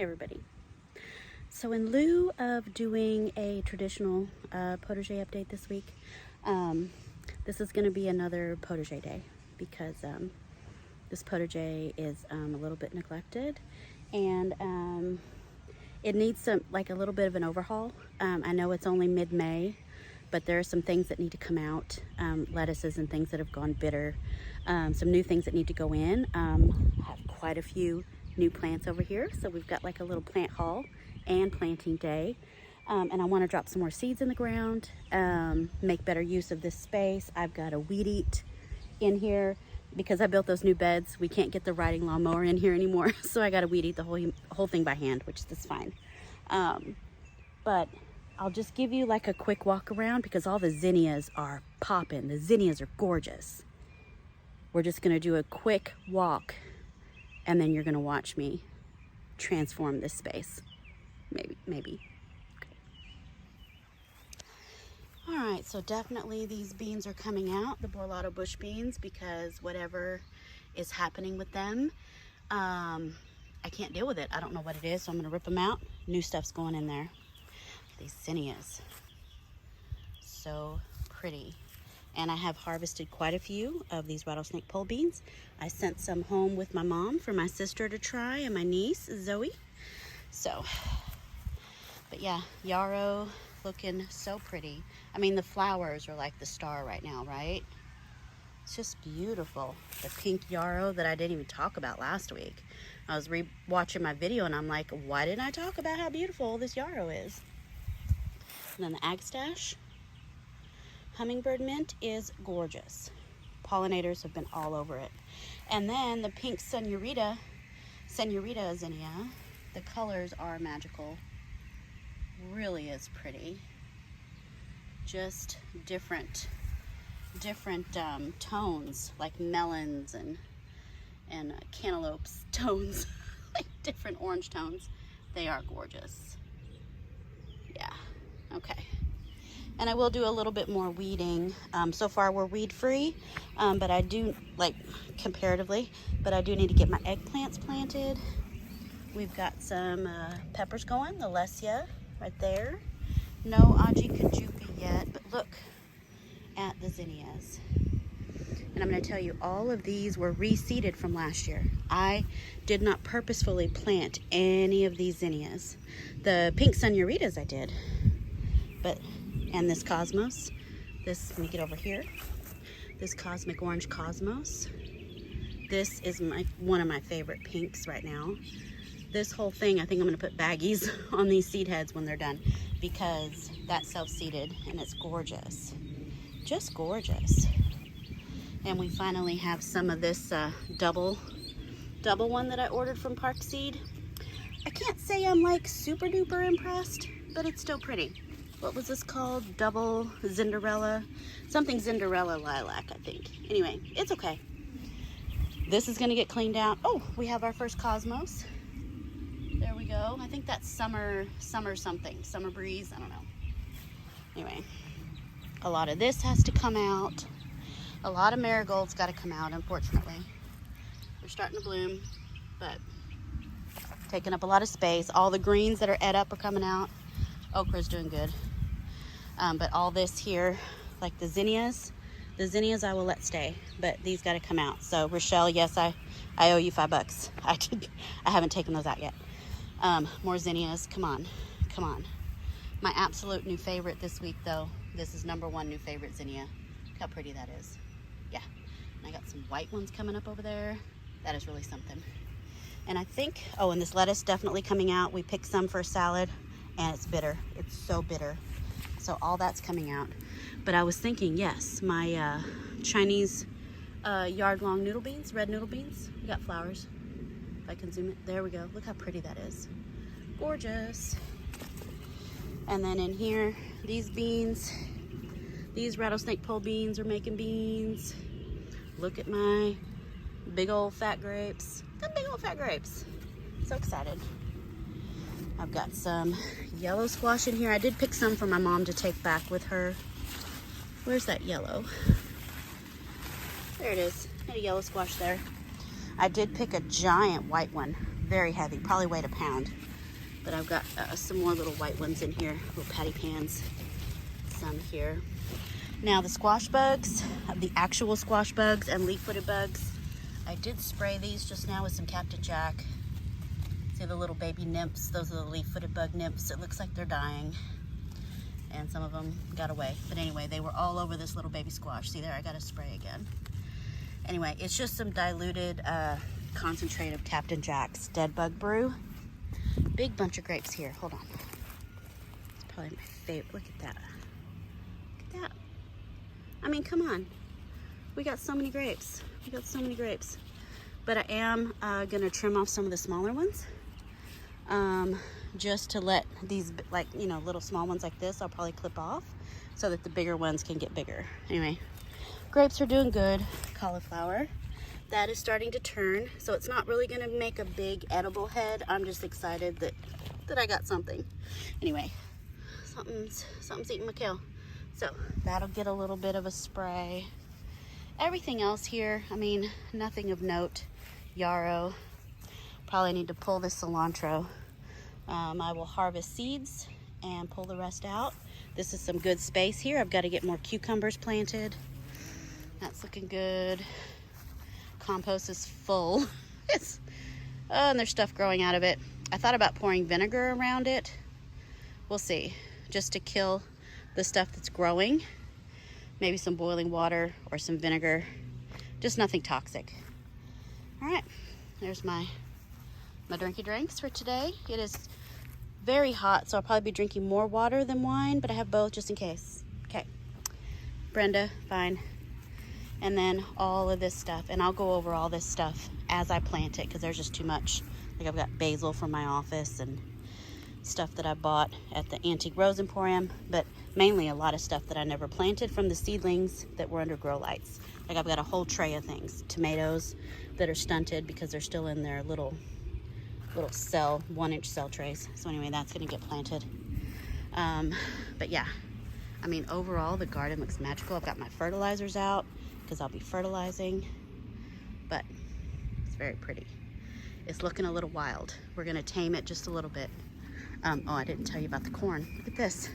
Hey everybody. So in lieu of doing a traditional potager update this week, this is going to be another potager day because this potager is a little bit neglected and it needs a little bit of an overhaul. I know it's only mid-May, but there are some things that need to come out, lettuces and things that have gone bitter, some new things that need to go in. I have quite a few new plants over here, so we've got like a little plant haul and planting day, and I want to drop some more seeds in the ground, make better use of this space. I've got a weed eat in here because I built those new beds. We can't get the riding lawnmower in here anymore, so I got to weed eat the whole thing by hand, which is fine. But I'll just give you like a quick walk around because all the zinnias are popping. The zinnias are gorgeous. We're just going to do a quick walk and then you're going to watch me transform this space. Maybe. Okay. All right, so definitely these beans are coming out, the Borlato bush beans, because whatever is happening with them, I can't deal with it. I don't know what it is, so I'm going to rip them out. New stuff's going in there. These zinnias, so pretty. And I have harvested quite a few of these rattlesnake pole beans. I sent some home with my mom for my sister to try and my niece, Zoe. So, but yeah, yarrow looking so pretty. I mean, the flowers are like the star right now, right? It's just beautiful. The pink yarrow that I didn't even talk about last week. I was watching my video and I'm like, why didn't I talk about how beautiful this yarrow is? And then the agstache. Hummingbird mint is gorgeous. Pollinators have been all over it. And then the pink senorita zinnia. The colors are magical. Really is pretty. Just different tones, like melons and cantaloupes tones, like different orange tones. They are gorgeous. Yeah. Okay. And I will do a little bit more weeding. So far we're weed free, but I do, comparatively, but I do need to get my eggplants planted. We've got some peppers going, the Lesia right there. No Aji Kajubi yet, but look at the zinnias. And I'm gonna tell you, all of these were reseeded from last year. I did not purposefully plant any of these zinnias. The pink senoritas I did, and this cosmos, let me get over here, this cosmic orange cosmos. This is one of my favorite pinks right now. This whole thing, I think I'm gonna put baggies on these seed heads when they're done because that's self-seeded and it's gorgeous, just gorgeous. And we finally have some of this double one that I ordered from Park Seed. I can't say I'm like super duper impressed, but it's still pretty. What was this called? Double Cinderella? Something Cinderella lilac, I think. Anyway, it's okay. This is gonna get cleaned out. Oh, we have our first cosmos. There we go. I think that's summer something. Summer breeze, I don't know. Anyway, a lot of this has to come out. A lot of marigolds gotta come out, unfortunately. They're starting to bloom, but taking up a lot of space. All the greens that are ed up are coming out. Okra's doing good. But all this here, like the zinnias I will let stay, but these got to come out. So Rochelle, yes, I owe you $5. I haven't taken those out yet. More zinnias, come on. My absolute new favorite this week though, this is #1 new favorite zinnia. Look how pretty that is. Yeah, and I got some white ones coming up over there. That is really something. And I think, and this lettuce definitely coming out. We picked some for salad and it's bitter. It's so bitter. So all that's coming out. But I was thinking, yes, my Chinese yard-long noodle beans, red noodle beans. We got flowers. If I can zoom it, there we go. Look how pretty that is. Gorgeous. And then in here, these beans, these rattlesnake pole beans are making beans. Look at my big old fat grapes. Got big old fat grapes. So excited. I've got some yellow squash in here. I did pick some for my mom to take back with her. Where's that yellow? There it is. Got a yellow squash there. I did pick a giant white one. Very heavy, probably weighed a pound. But I've got some more little white ones in here, little patty pans, some here. Now the squash bugs, the actual squash bugs and leaf-footed bugs, I did spray these just now with some Captain Jack. See the little baby nymphs? Those are the leaf-footed bug nymphs. It looks like they're dying. And some of them got away. But anyway, they were all over this little baby squash. See there, I gotta spray again. Anyway, it's just some diluted concentrate of Captain Jack's Dead Bug Brew. Big bunch of grapes here. Hold on. It's probably my favorite. Look at that. Look at that. I mean, come on. We got so many grapes. We got so many grapes. But I am gonna trim off some of the smaller ones. Just to let these, like, you know, little small ones like this, I'll probably clip off so that the bigger ones can get bigger. Anyway, grapes are doing good. Cauliflower, that is starting to turn, so it's not really gonna make a big edible head. I'm just excited that I got something. Anyway, something's eating my kale. So that'll get a little bit of a spray. Everything else here, I mean, nothing of note. Yarrow, probably need to pull this cilantro. I will harvest seeds and pull the rest out. This is some good space here. I've got to get more cucumbers planted. That's looking good. Compost is full. And there's stuff growing out of it. I thought about pouring vinegar around it. We'll see. Just to kill the stuff that's growing. Maybe some boiling water or some vinegar. Just nothing toxic. All right, there's my drinky drinks for today. It is very hot, so I'll probably be drinking more water than wine, but I have both just in case. Okay, Brenda, fine. And then all of this stuff, and I'll go over all this stuff as I plant it because there's just too much. Like I've got basil from my office and stuff that I bought at the Antique Rose Emporium, but mainly a lot of stuff that I never planted from the seedlings that were under grow lights. Like I've got a whole tray of things. Tomatoes that are stunted because they're still in their little cell, 1-inch cell trays. So anyway, that's gonna get planted. But yeah, I mean, overall the garden looks magical. I've got my fertilizers out because I'll be fertilizing, but it's very pretty. It's looking a little wild. We're gonna tame it just a little bit. Oh, I didn't tell you about the corn. Look at this.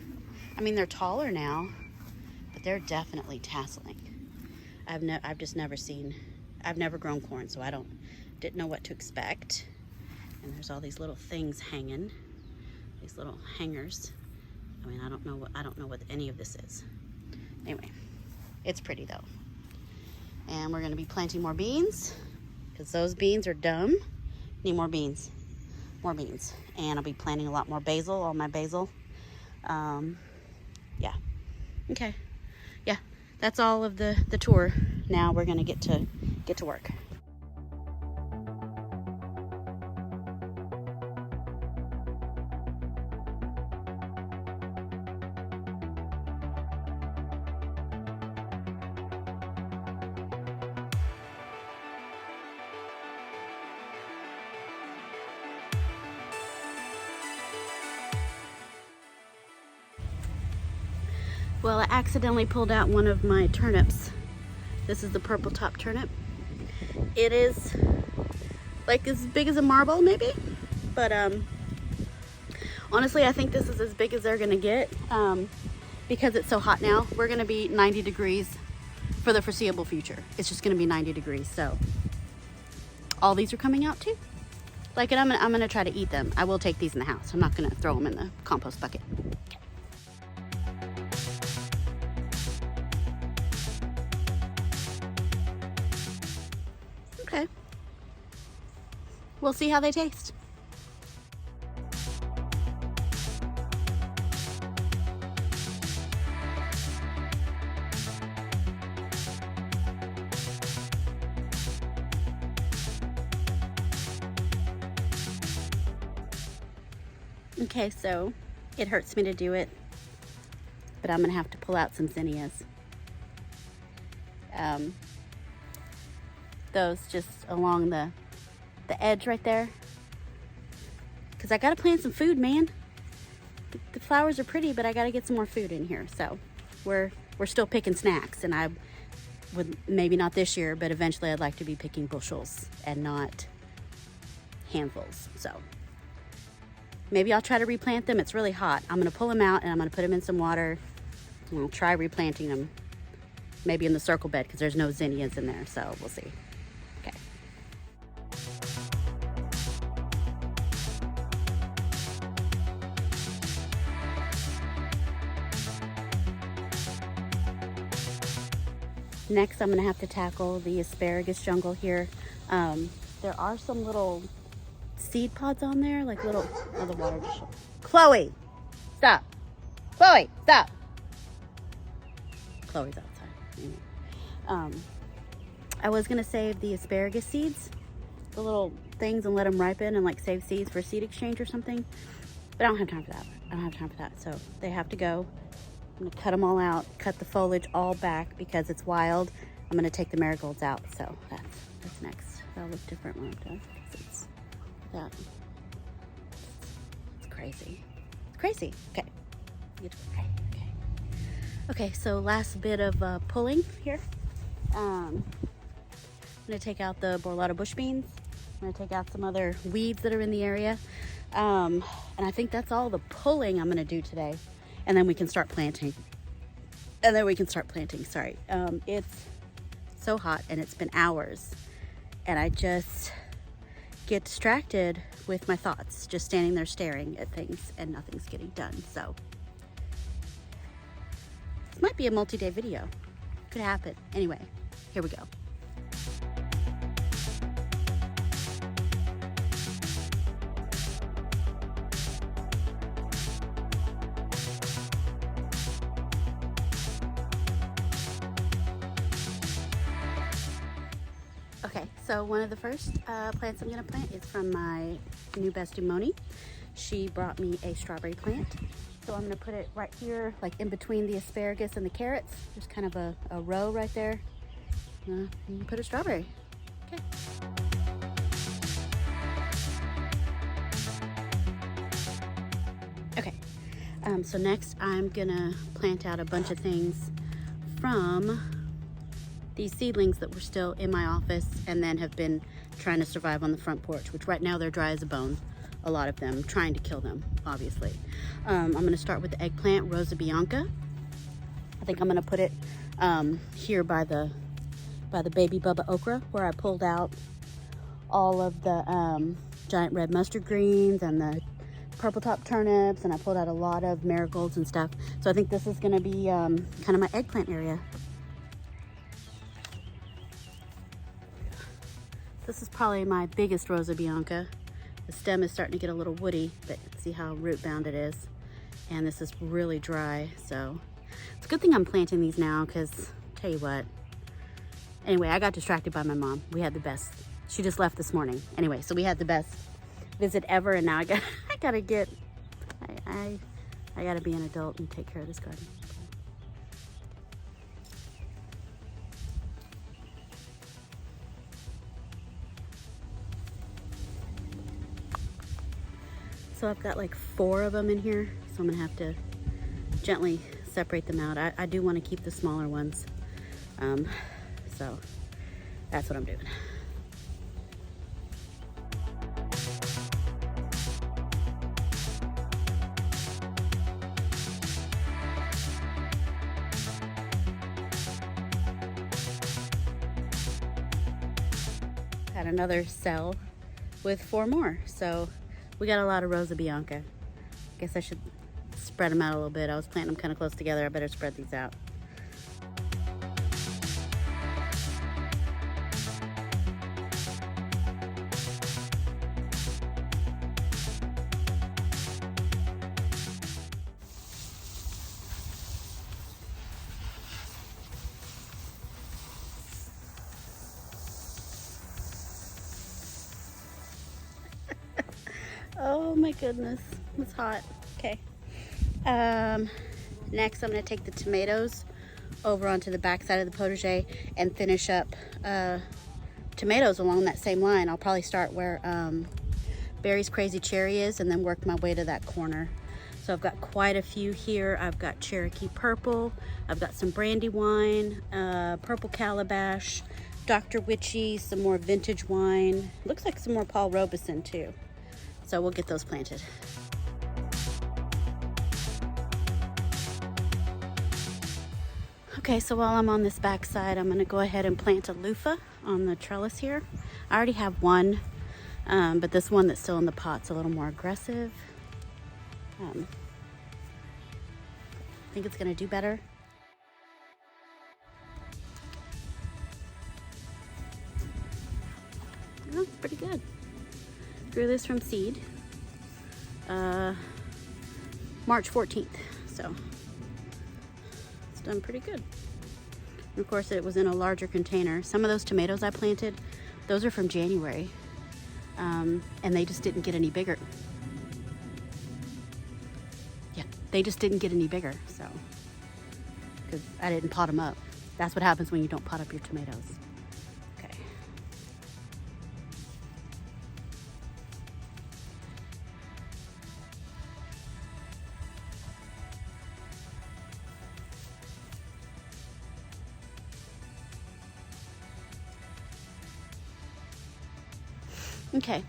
I mean, they're taller now, but they're definitely tasseling. I've just never seen, I've never grown corn, so didn't know what to expect. And there's all these little things hanging, these little hangers. I mean, I don't know what any of this is. Anyway, it's pretty though. And we're gonna be planting more beans because those beans are dumb. Need more beans, more beans. And I'll be planting a lot more basil, all my basil. Yeah, okay. Yeah, that's all of the tour. Now we're gonna get to work. Well, I accidentally pulled out one of my turnips. This is the purple top turnip. It is like as big as a marble maybe, but honestly I think this is as big as they're gonna get because it's so hot now. We're gonna be 90 degrees for the foreseeable future. It's just gonna be 90 degrees, so all these are coming out too. Like, and I'm gonna try to eat them. I will take these in the house. I'm not gonna throw them in the compost bucket. Okay. We'll see how they taste. Okay, so it hurts me to do it, but I'm gonna have to pull out some zinnias. Those just along the edge right there, because I gotta plant some food, man. The flowers are pretty, but I gotta get some more food in here. So we're still picking snacks, and I would, maybe not this year, but eventually I'd like to be picking bushels and not handfuls. So Maybe I'll try to replant them. It's really hot. I'm gonna pull them out and I'm gonna put them in some water. And I'll try replanting them, maybe in the circle bed because there's no zinnias in there, so we'll see. Okay. Next, I'm gonna have to tackle the asparagus jungle here. There are some little seed pods on there, like little, oh, the water just, Chloe, stop. Chloe, stop. Chloe's outside. I was gonna save the asparagus seeds, the little things, and let them ripen and like save seeds for seed exchange or something, but I don't have time for that. I don't have time for that, so they have to go. I'm gonna cut them all out, cut the foliage all back because it's wild. I'm gonna take the marigolds out, so that's next. That'll look different when I'm done. It's that. It's crazy. It's crazy. Okay. Okay, so last bit of pulling here. I'm gonna take out the Borlata bush beans. I'm gonna take out some other weeds that are in the area. And I think that's all the pulling I'm gonna do today. And then we can start planting. Sorry. It's so hot and it's been hours. And I just get distracted with my thoughts, just standing there staring at things and nothing's getting done. So this might be a multi-day video. Could happen. Anyway, here we go. Okay, so one of the first plants I'm gonna plant is from my new bestie Moni. She brought me a strawberry plant. So I'm gonna put it right here, like in between the asparagus and the carrots. There's kind of a row right there. You can put a strawberry. Okay. Okay, so next I'm gonna plant out a bunch of things from these seedlings that were still in my office and then have been trying to survive on the front porch, which right now they're dry as a bone. A lot of them, trying to kill them, obviously. I'm gonna start with the eggplant, Rosa Bianca. I think I'm gonna put it here by the baby Bubba okra, where I pulled out all of the giant red mustard greens and the purple top turnips, and I pulled out a lot of marigolds and stuff. So I think this is gonna be kind of my eggplant area. This is probably my biggest Rosa Bianca. The stem is starting to get a little woody, but see how root bound it is. And this is really dry, so it's a good thing I'm planting these now, because tell you what. Anyway, I got distracted by my mom. We had the best, she just left this morning. Anyway, so we had the best visit ever, and now I gotta be an adult and take care of this garden. So I've got like 4 of them in here, so I'm gonna have to gently separate them out. I do want to keep the smaller ones, so that's what I'm doing. Got another cell with 4 more, so we got a lot of Rosa Bianca. I guess I should spread them out a little bit. I was planting them kind of close together. I better spread these out. Oh my goodness, it's hot. Okay. Next I'm gonna take the tomatoes over onto the back side of the potager and finish up tomatoes along that same line. I'll probably start where Barry's Crazy Cherry is and then work my way to that corner. So I've got quite a few here. I've got Cherokee Purple, I've got some Brandywine, Purple Calabash, Dr. Witchy, some more vintage wine. Looks like some more Paul Robeson too. So we'll get those planted. Okay, so while I'm on this back side, I'm gonna go ahead and plant a loofah on the trellis here. I already have one, but this one that's still in the pot's a little more aggressive. I think it's gonna do better. Oh, it's pretty good. Grew this from seed March 14th, so it's done pretty good. And of course, it was in a larger container. Some of those tomatoes I planted, those are from January, and they just didn't get any bigger. Yeah, they just didn't get any bigger, so, because I didn't pot them up. That's what happens when you don't pot up your tomatoes. Okay. Okay.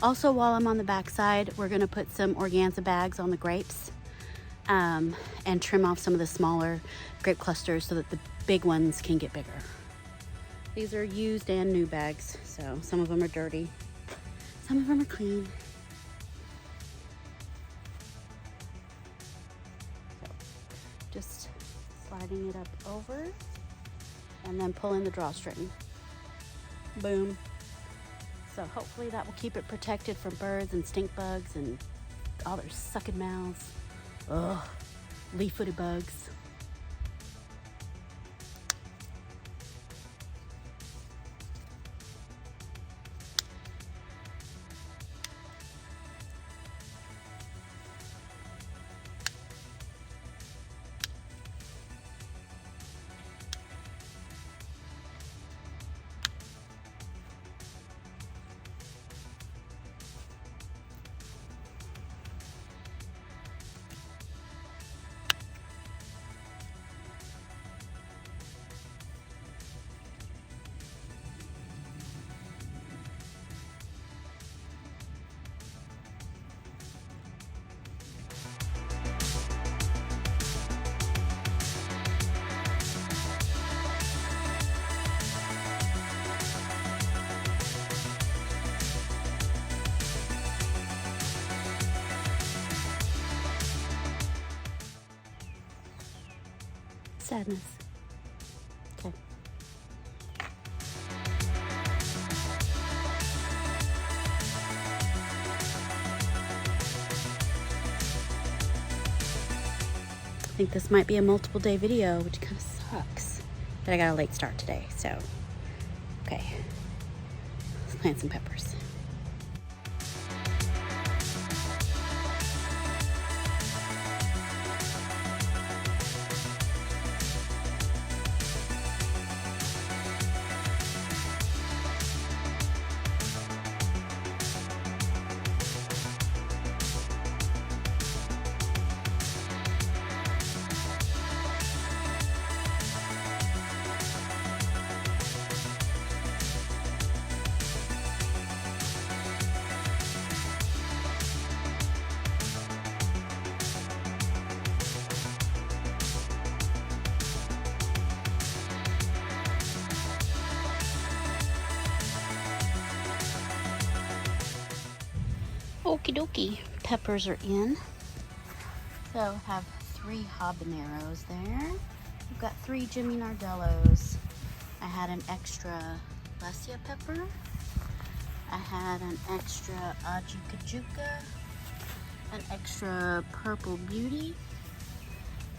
Also, while I'm on the back side, we're gonna put some organza bags on the grapes and trim off some of the smaller grape clusters so that the big ones can get bigger. These are used and new bags, so some of them are dirty, some of them are clean. So just sliding it up over and then pulling the drawstring. Boom. So hopefully that will keep it protected from birds and stink bugs and all their sucking mouths. Ugh, leaf-footed bugs. Sadness. Okay. I think this might be a multiple day video, which kind of sucks. But I got a late start today, so okay. Let's plant some peppers. Okie dokie, peppers are in. So I have 3 habaneros there. I've got 3 Jimmy Nardellos. I had an extra Lesia pepper. I had an extra Ajuca, an extra Purple Beauty.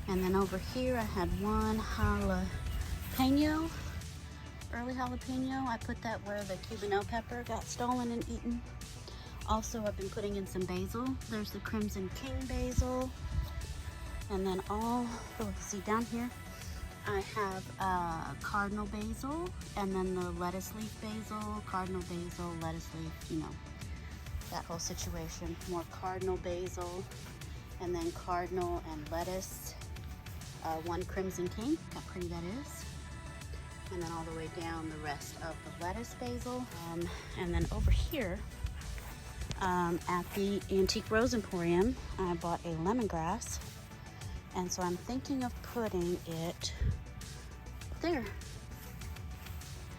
And then over here I had 1 jalapeno, early jalapeno. I put that where the Cubano pepper got stolen and eaten. Also, I've been putting in some basil. There's the Crimson King basil. And then see down here, I have cardinal basil, and then the lettuce leaf basil, cardinal basil, lettuce leaf, you know, that whole situation. More cardinal basil, and then cardinal and lettuce. 1 Crimson King, how pretty that is. And then all the way down the rest of the lettuce basil. And then over here, at the Antique Rose Emporium, I bought a lemongrass, and so I'm thinking of putting it there.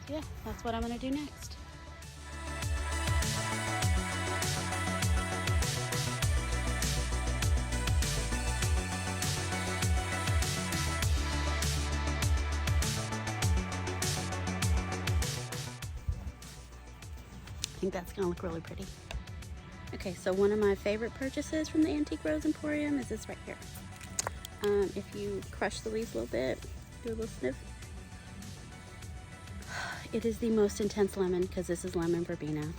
Yeah, that's what I'm gonna do next. I think that's gonna look really pretty. Okay, so one of my favorite purchases from the Antique Rose Emporium is this right here. If you crush the leaves a little bit, do a little sniff. It is the most intense lemon because this is lemon verbena.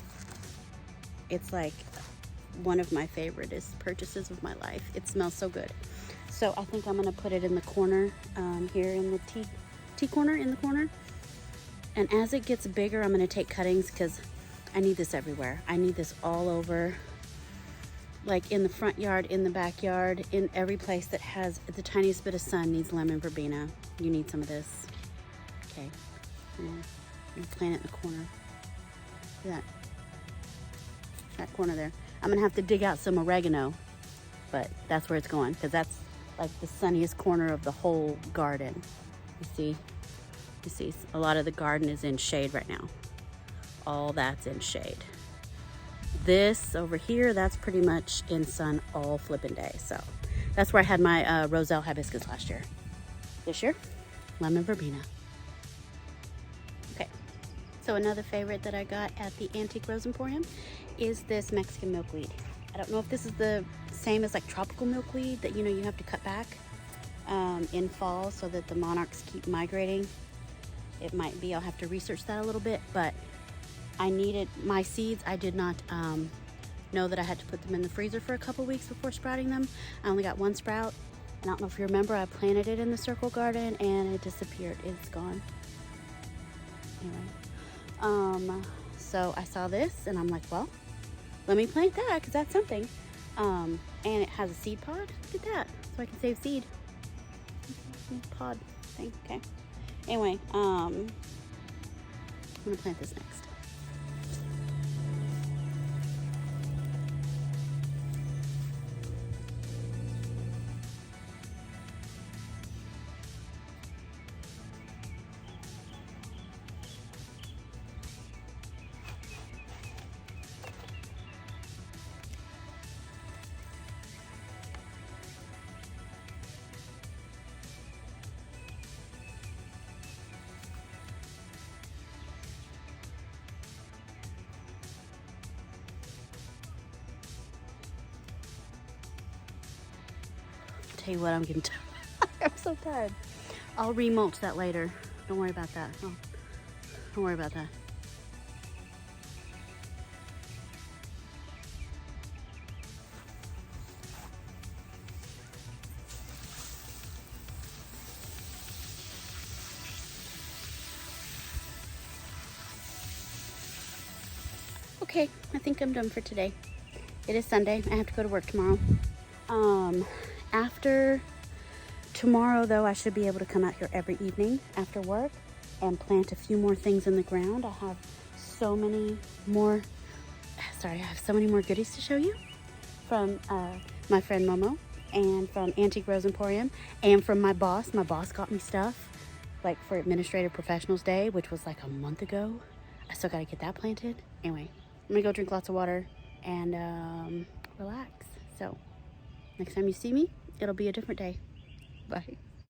It's like one of my favoriteest purchases of my life. It smells so good. So I think I'm gonna put it in the corner, here in the tea corner in the corner. And as it gets bigger, I'm gonna take cuttings because I need this everywhere. I need this all over, like in the front yard, in the backyard, in every place that has the tiniest bit of sun needs lemon verbena. You need some of this. Okay, and plant it in the corner. See that corner there. I'm gonna have to dig out some oregano, but that's where it's going because that's like the sunniest corner of the whole garden. You see, a lot of the garden is in shade right now. All that's in shade. This over here, that's pretty much in sun all flipping day. So that's where I had my Roselle hibiscus last year. This year, lemon verbena. Okay, so another favorite that I got at the Antique Rose Emporium is this Mexican milkweed. I don't know if this is the same as like tropical milkweed that you have to cut back in fall so that the monarchs keep migrating. It might be, I'll have to research that a little bit, but I needed my seeds. I did not know that I had to put them in the freezer for a couple weeks before sprouting them. I only got one sprout, and I don't know if you remember, I planted it in the circle garden and it disappeared. It's gone. Anyway, so I saw this and I'm like, well, let me plant that because that's something. And it has a seed pod. Look at that, so I can save seed. Pod thing. Okay. Anyway, I'm gonna plant this next. Tell you what, I'm getting tired. I'm so tired. I'll remulch that later. Don't worry about that. Oh, don't worry about that. Okay, I think I'm done for today. It is Sunday. I have to go to work tomorrow. After tomorrow, though, I should be able to come out here every evening after work and plant a few more things in the ground. I have so many more, I have so many more goodies to show you from my friend Momo and from Antique Rose Emporium and from my boss. My boss got me stuff like for Administrative Professionals Day, which was like a month ago. I still got to get that planted. Anyway, I'm gonna go drink lots of water and relax. So next time you see me, it'll be a different day. Bye.